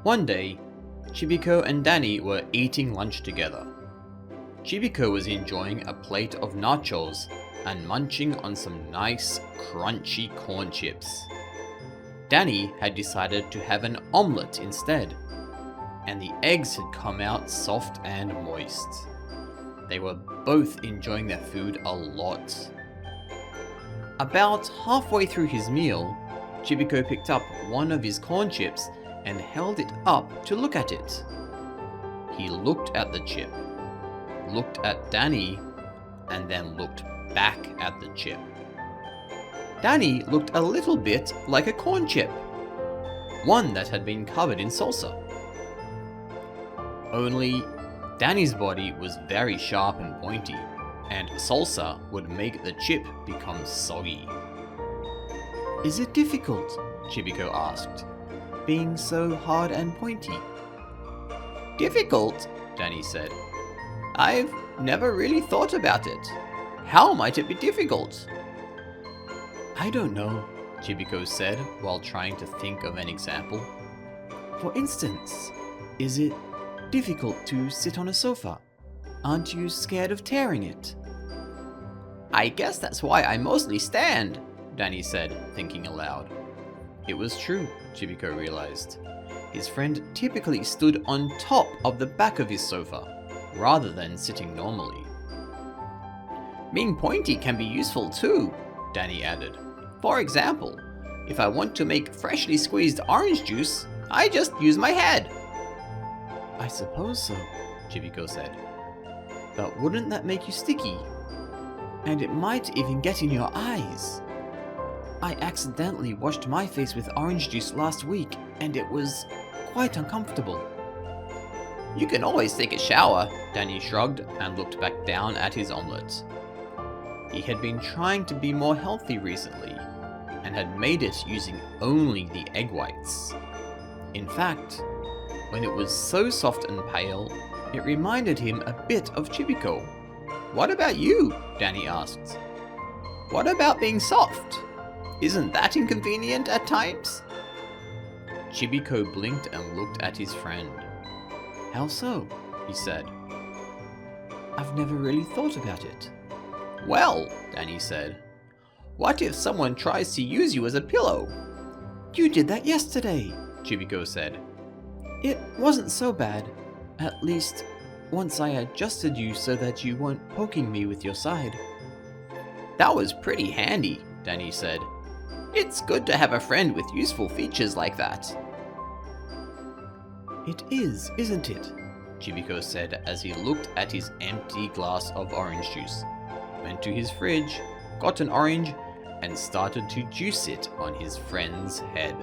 One day, Chibiko and Danny were eating lunch together. Chibiko was enjoying a plate of nachos and munching on some nice, crunchy corn chips. Danny had decided to have an omelette instead, and the eggs had come out soft and moist. They were both enjoying their food a lot. About halfway through his meal, Chibiko picked up one of his corn chips and held it up to look at it. He looked at the chip, looked at Danny, and then looked back at the chip. Danny looked a little bit like a corn chip, one that had been covered in salsa. Only Danny's body was very sharp and pointy, and salsa would make the chip become soggy. "Is it difficult?" Chibiko asked, "being so hard and pointy?" "Difficult?" Danny said. "I've never really thought about it. How might it be difficult?" "I don't know," Chibiko said while trying to think of an example. "For instance, is it difficult to sit on a sofa? Aren't you scared of tearing it?" "I guess that's why I mostly stand," Danny said, thinking aloud. It was true, Chibiko realized. His friend typically stood on top of the back of his sofa, rather than sitting normally. "Being pointy can be useful too," Danny added. "For example, if I want to make freshly squeezed orange juice, I just use my head." "I suppose so," Chibiko said. "But wouldn't that make you sticky? And it might even get in your eyes. I accidentally washed my face with orange juice last week, and it was quite uncomfortable." "You can always take a shower," Danny shrugged and looked back down at his omelette. He had been trying to be more healthy recently, and had made it using only the egg whites. In fact, when it was so soft and pale, it reminded him a bit of Chibiko. "What about you?" Danny asked. "What about being soft? Isn't that inconvenient at times?" Chibiko blinked and looked at his friend. "How so?" he said. "I've never really thought about it." "Well," Danny said, "what if someone tries to use you as a pillow?" "You did that yesterday," Chibiko said. "It wasn't so bad. At least, once I adjusted you so that you weren't poking me with your side." "That was pretty handy," Danny said. "It's good to have a friend with useful features like that." "It is, isn't it?" Chibiko said as he looked at his empty glass of orange juice, went to his fridge, got an orange, and started to juice it on his friend's head.